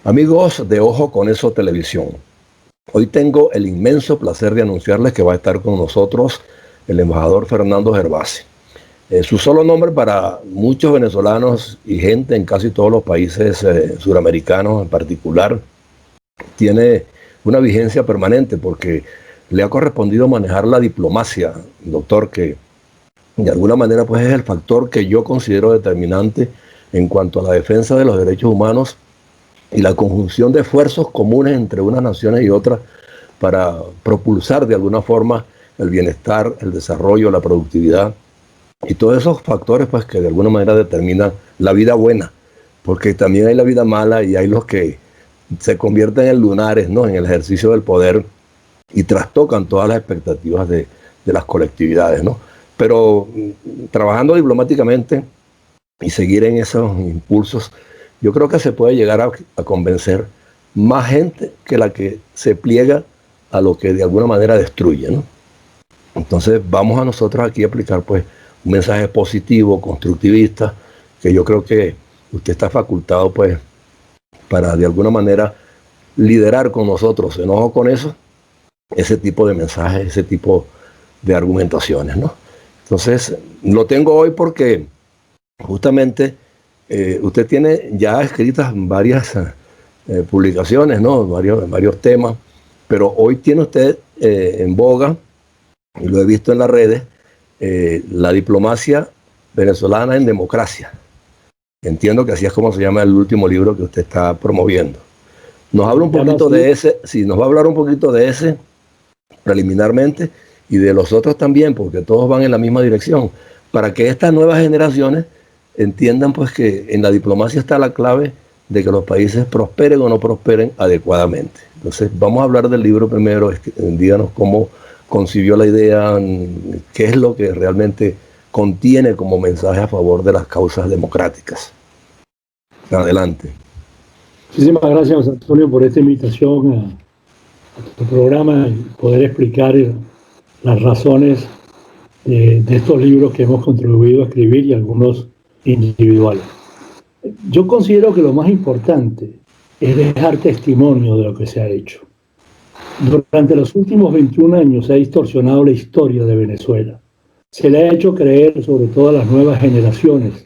Amigos de Ojo con Eso Televisión, hoy tengo el inmenso placer de anunciarles que va a estar con nosotros el embajador Fernando Gervasi. Su solo nombre para muchos venezolanos y gente en casi todos los países suramericanos en particular tiene una vigencia permanente porque le ha correspondido manejar la diplomacia, doctor, que de alguna manera pues es el factor que yo considero determinante en cuanto a la defensa de los derechos humanos y la conjunción de esfuerzos comunes entre unas naciones y otras para propulsar de alguna forma el bienestar, el desarrollo, la productividad y todos esos factores pues que de alguna manera determinan la vida buena, porque también hay la vida mala y hay los que se convierten en lunares, ¿no?, en el ejercicio del poder y trastocan todas las expectativas de las colectividades, ¿no? Pero trabajando diplomáticamente y seguir en esos impulsos, yo creo que se puede llegar a convencer más gente que la que se pliega a lo que de alguna manera destruye, ¿no? Entonces vamos a nosotros aquí a aplicar pues un mensaje positivo, constructivista, que yo creo que usted está facultado pues para de alguna manera liderar con nosotros, enojo con eso, ese tipo de mensajes, ese tipo de argumentaciones, ¿no? Entonces lo tengo hoy porque justamente usted tiene ya escritas varias publicaciones, ¿no?, varios temas, pero hoy tiene usted en boga, y lo he visto en las redes, la diplomacia venezolana en democracia. Entiendo que así es como se llama el último libro que usted está promoviendo. Nos habla un poquito de ese, sí, nos va a hablar un poquito de ese preliminarmente y de los otros también, porque todos van en la misma dirección, para que estas nuevas generaciones entiendan pues que en la diplomacia está la clave de que los países prosperen o no prosperen adecuadamente. Entonces vamos a hablar del libro primero, díganos cómo concibió la idea, qué es lo que realmente contiene como mensaje a favor de las causas democráticas. Adelante. Muchísimas gracias, Antonio, por esta invitación a tu programa y poder explicar las razones de estos libros que hemos contribuido a escribir y algunos individuales. Yo considero que lo más importante es dejar testimonio de lo que se ha hecho. Durante los últimos 21 años se ha distorsionado la historia de Venezuela. Se le ha hecho creer, sobre todo a las nuevas generaciones,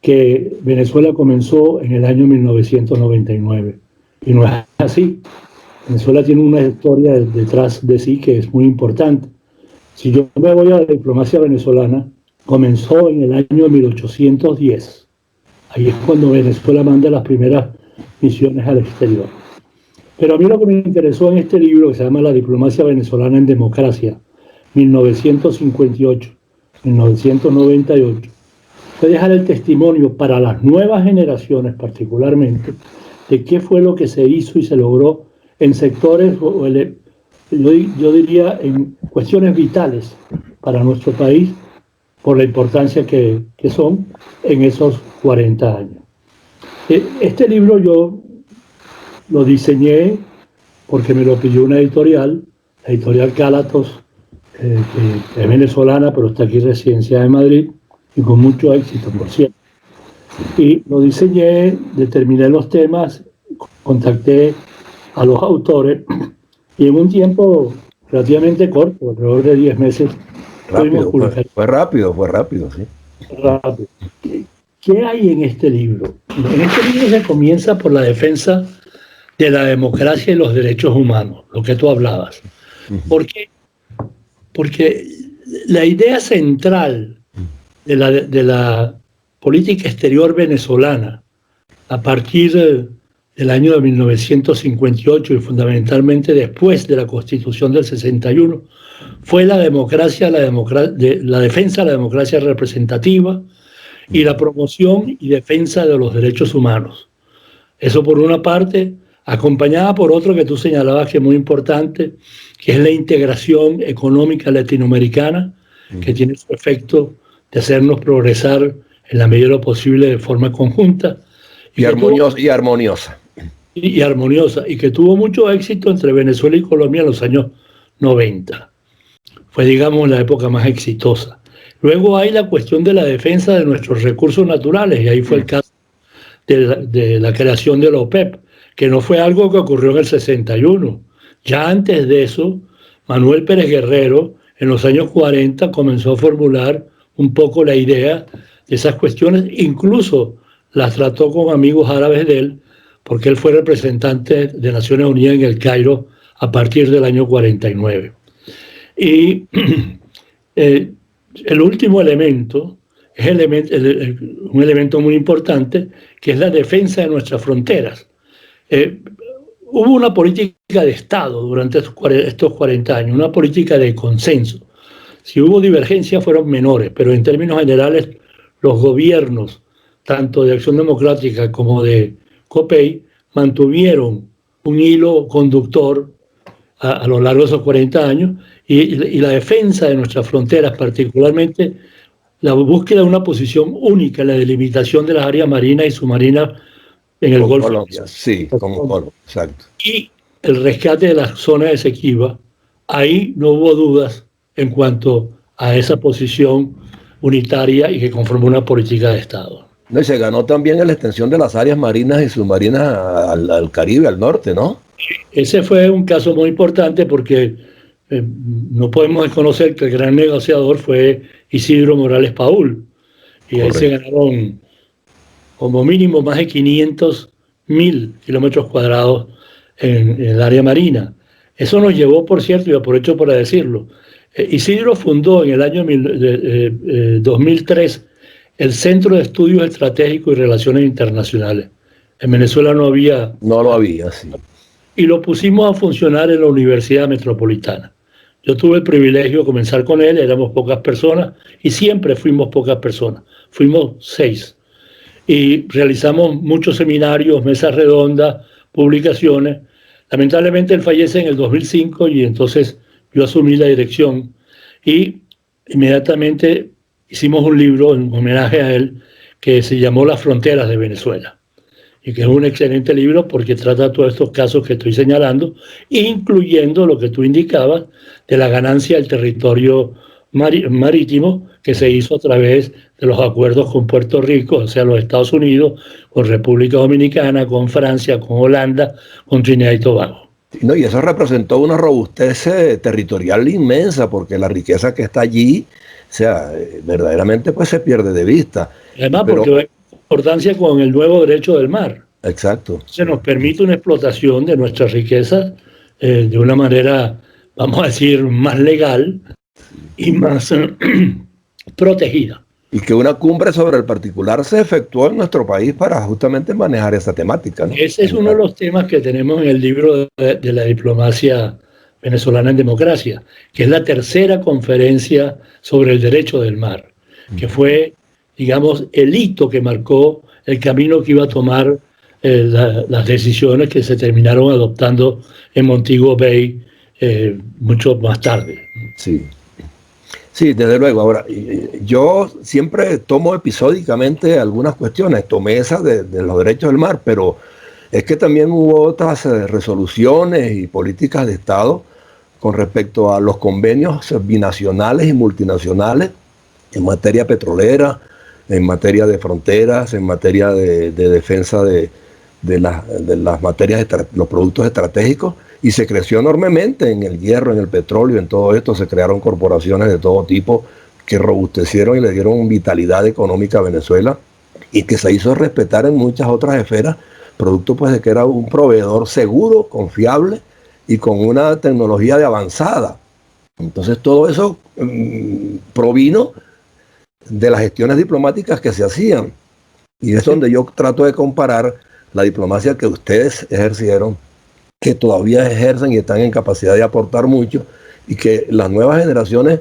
que Venezuela comenzó en el año 1999. Y no es así. Venezuela tiene una historia detrás de sí que es muy importante. Si yo me voy a la diplomacia venezolana, comenzó en el año 1810. Ahí es cuando Venezuela manda las primeras misiones al exterior. Pero a mí lo que me interesó en este libro, que se llama La diplomacia venezolana en democracia, 1958-1998, fue dejar el testimonio para las nuevas generaciones particularmente de qué fue lo que se hizo y se logró en sectores, yo diría, en cuestiones vitales para nuestro país, por la importancia que son en esos 40 años. Este libro yo lo diseñé porque me lo pidió una editorial, la editorial Cálatos, que es venezolana, pero está aquí residenciada en Madrid, y con mucho éxito, por cierto. Y lo diseñé, determiné los temas, contacté a los autores, y en un tiempo relativamente corto, alrededor de 10 meses, rápido, fue rápido, sí. Rápido. ¿Qué hay en este libro? En este libro se comienza por la defensa de la democracia y los derechos humanos, lo que tú hablabas. ¿Por qué? Porque la idea central de la política exterior venezolana a partir del año de 1958 y fundamentalmente después de la Constitución del 61 fue la democracia, la defensa de la democracia representativa y la promoción y defensa de los derechos humanos. Eso por una parte, acompañada por otro que tú señalabas que es muy importante, que es la integración económica latinoamericana, que tiene su efecto de hacernos progresar en la medida de lo posible de forma conjunta. Y armoniosa. Y armoniosa, y que tuvo mucho éxito entre Venezuela y Colombia en los años 90. Fue, digamos, la época más exitosa. Luego hay la cuestión de la defensa de nuestros recursos naturales, y ahí fue el caso de la creación de la OPEP, que no fue algo que ocurrió en el 61. Ya antes de eso, Manuel Pérez Guerrero, en los años 40, comenzó a formular un poco la idea de esas cuestiones, incluso las trató con amigos árabes de él, porque él fue representante de Naciones Unidas en el Cairo a partir del año 49. Y el último elemento es un elemento muy importante, que es la defensa de nuestras fronteras. Hubo una política de Estado durante estos 40 años, una política de consenso. Si hubo divergencias fueron menores, pero en términos generales los gobiernos, tanto de Acción Democrática como de COPEI, mantuvieron un hilo conductor a lo largo de esos 40 años y la defensa de nuestras fronteras, particularmente la búsqueda de una posición única, la delimitación de las áreas marinas y submarinas en el Golfo. Colombia, sí, como Colombia, exacto. Y el rescate de las zonas Esequiba, ahí no hubo dudas en cuanto a esa posición unitaria y que conformó una política de Estado. No, y se ganó también la extensión de las áreas marinas y submarinas al Caribe, al norte, ¿no? Ese fue un caso muy importante porque no podemos desconocer que el gran negociador fue Isidro Morales Paul. Y ahí se ganaron como mínimo más de 500.000 kilómetros cuadrados en el área marina. Eso nos llevó, por cierto, y aprovecho para decirlo, Isidro fundó en el año 2003 el Centro de Estudios Estratégicos y Relaciones Internacionales. En Venezuela no había... No lo había, sí. Y lo pusimos a funcionar en la Universidad Metropolitana. Yo tuve el privilegio de comenzar con él, éramos pocas personas, y siempre fuimos pocas personas. Fuimos 6. Y realizamos muchos seminarios, mesas redondas, publicaciones. Lamentablemente él fallece en el 2005 y entonces yo asumí la dirección y inmediatamente hicimos un libro en homenaje a él que se llamó Las Fronteras de Venezuela y que es un excelente libro porque trata todos estos casos que estoy señalando, incluyendo lo que tú indicabas de la ganancia del territorio marítimo que se hizo a través de los acuerdos con Puerto Rico, o sea, los Estados Unidos, con República Dominicana, con Francia, con Holanda, con Trinidad y Tobago. No, y eso representó una robustez territorial inmensa, porque la riqueza que está allí, o sea, verdaderamente pues se pierde de vista. Además, porque hay importancia con el nuevo derecho del mar. Exacto. Se nos permite una explotación de nuestras riquezas de una manera, vamos a decir, más legal y más protegida. Y que una cumbre sobre el particular se efectuó en nuestro país para justamente manejar esa temática, ¿no? Ese es uno de los temas que tenemos en el libro de la diplomacia venezolana en democracia, que es la tercera conferencia sobre el derecho del mar, que fue, digamos, el hito que marcó el camino que iba a tomar las decisiones que se terminaron adoptando en Montego Bay mucho más tarde. Sí. Sí, desde luego. Ahora, yo siempre tomo episódicamente algunas cuestiones. Tomé esa de los derechos del mar, pero es que también hubo otras resoluciones y políticas de Estado con respecto a los convenios binacionales y multinacionales en materia petrolera, en materia de fronteras, en materia de defensa de las materias, los productos estratégicos. Y se creció enormemente en el hierro, en el petróleo, en todo esto. Se crearon corporaciones de todo tipo que robustecieron y le dieron vitalidad económica a Venezuela y que se hizo respetar en muchas otras esferas, producto pues de que era un proveedor seguro, confiable y con una tecnología de avanzada. Entonces todo eso provino de las gestiones diplomáticas que se hacían. Y es donde yo trato de comparar la diplomacia que ustedes ejercieron, que todavía ejercen y están en capacidad de aportar mucho, y que las nuevas generaciones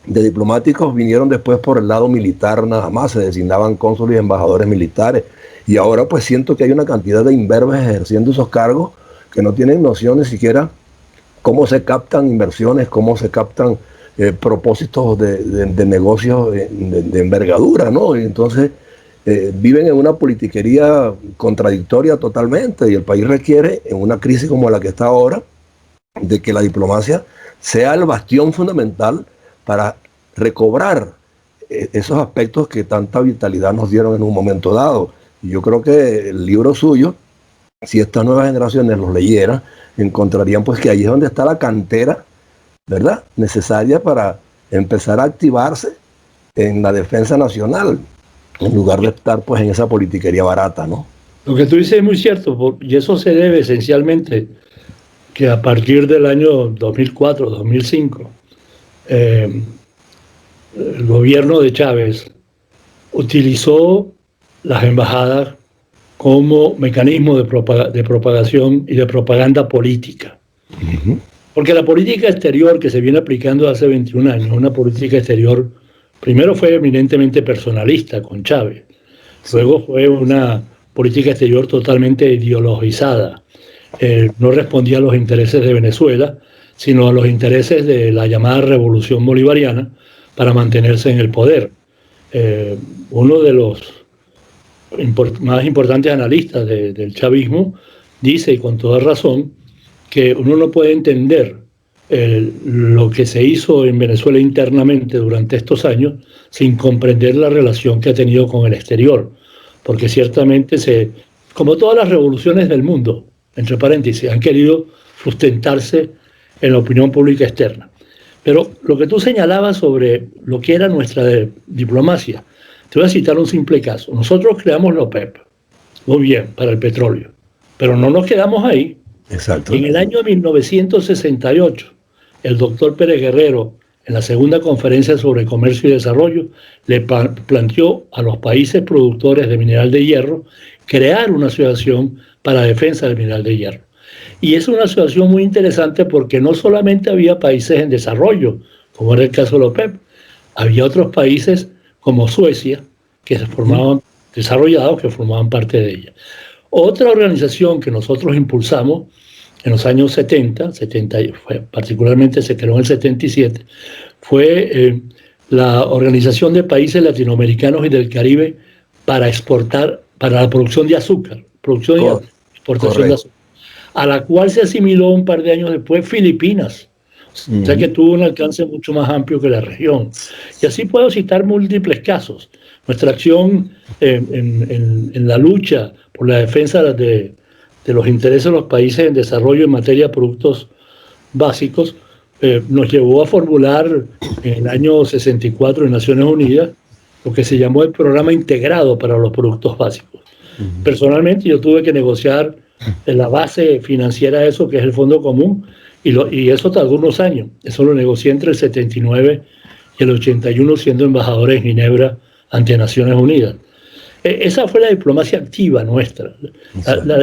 de diplomáticos vinieron después por el lado militar nada más, se designaban cónsules y embajadores militares, y ahora pues siento que hay una cantidad de imberbes ejerciendo esos cargos que no tienen noción ni siquiera cómo se captan inversiones, cómo se captan propósitos de negocios de envergadura, ¿no? Y entonces viven en una politiquería contradictoria totalmente, y el país requiere, en una crisis como la que está ahora, de que la diplomacia sea el bastión fundamental para recobrar esos aspectos que tanta vitalidad nos dieron en un momento dado. Y yo creo que el libro suyo si estas nuevas generaciones los leyeran, encontrarían pues que ahí es donde está la cantera, ¿verdad?, necesaria para empezar a activarse en la defensa nacional, en lugar de estar pues en esa politiquería barata, ¿no? Lo que tú dices es muy cierto, y eso se debe esencialmente que a partir del año 2004, 2005, el gobierno de Chávez utilizó las embajadas como mecanismo de propagación y de propaganda política. Porque la política exterior que se viene aplicando hace 21 años, una política exterior, primero fue eminentemente personalista con Chávez, luego fue una política exterior totalmente ideologizada. No respondía a los intereses de Venezuela, sino a los intereses de la llamada revolución bolivariana para mantenerse en el poder. Uno de los más importantes analistas del chavismo dice, y con toda razón, que uno no puede entender lo que se hizo en Venezuela internamente durante estos años sin comprender la relación que ha tenido con el exterior, porque ciertamente como todas las revoluciones del mundo, entre paréntesis, han querido sustentarse en la opinión pública externa. Pero lo que tú señalabas sobre lo que era nuestra diplomacia, te voy a citar un simple caso. Nosotros creamos la OPEP, muy bien, para el petróleo, pero no nos quedamos ahí. Exacto. En el año 1968, el doctor Pérez Guerrero, en la segunda conferencia sobre comercio y desarrollo, le planteó a los países productores de mineral de hierro crear una asociación para defensa del mineral de hierro. Y es una asociación muy interesante porque no solamente había países en desarrollo, como era el caso de la OPEP, había otros países como Suecia, que se formaban desarrollados, que formaban parte de ella. Otra organización que nosotros impulsamos en los años 70, particularmente se creó en el 77, fue la Organización de Países Latinoamericanos y del Caribe para exportar, para la producción de azúcar, exportación de azúcar, a la cual se asimiló un par de años después Filipinas. O sea que tuvo un alcance mucho más amplio que la región. Y así puedo citar múltiples casos. Nuestra acción en la lucha por la defensa de los intereses de los países en desarrollo en materia de productos básicos nos llevó a formular en el año 64 en Naciones Unidas lo que se llamó el Programa Integrado para los Productos Básicos. Personalmente yo tuve que negociar la base financiera de eso, que es el Fondo Común, y eso tardó unos años. Eso lo negocié entre el 79 y el 81 siendo embajador en Ginebra ante Naciones Unidas. Esa fue la diplomacia activa nuestra,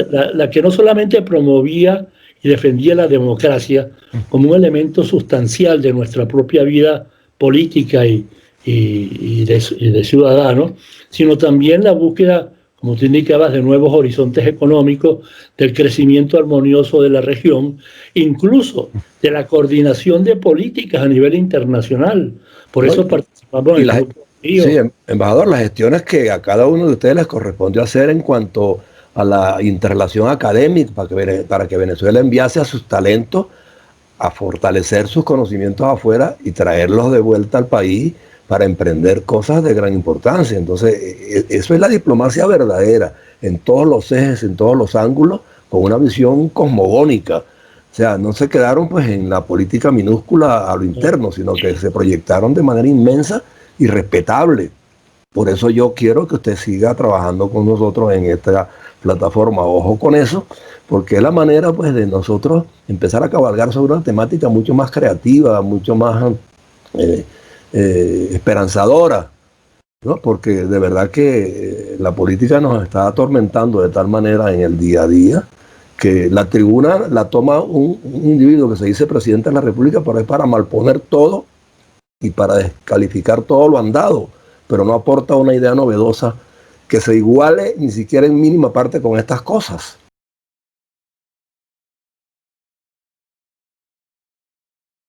la que no solamente promovía y defendía la democracia como un elemento sustancial de nuestra propia vida política y de ciudadanos, sino también la búsqueda, como tú indicabas, de nuevos horizontes económicos, del crecimiento armonioso de la región, incluso de la coordinación de políticas a nivel internacional. Por eso participamos en el Sí, embajador, las gestiones que a cada uno de ustedes les correspondió hacer en cuanto a la interrelación académica para que Venezuela enviase a sus talentos a fortalecer sus conocimientos afuera y traerlos de vuelta al país para emprender cosas de gran importancia. Entonces, eso es la diplomacia verdadera, en todos los ejes, en todos los ángulos, con una visión cosmogónica. O sea, no se quedaron pues en la política minúscula a lo interno, sino que se proyectaron de manera inmensa y respetable. Por eso yo quiero que usted siga trabajando con nosotros en esta plataforma. Ojo con eso, porque es la manera pues de nosotros empezar a cabalgar sobre una temática mucho más creativa, mucho más esperanzadora, ¿no? Porque de verdad que la política nos está atormentando de tal manera en el día a día que la tribuna la toma un individuo que se dice presidente de la República, pero es para malponer todo y para descalificar todo lo andado, pero no aporta una idea novedosa que se iguale ni siquiera en mínima parte con estas cosas.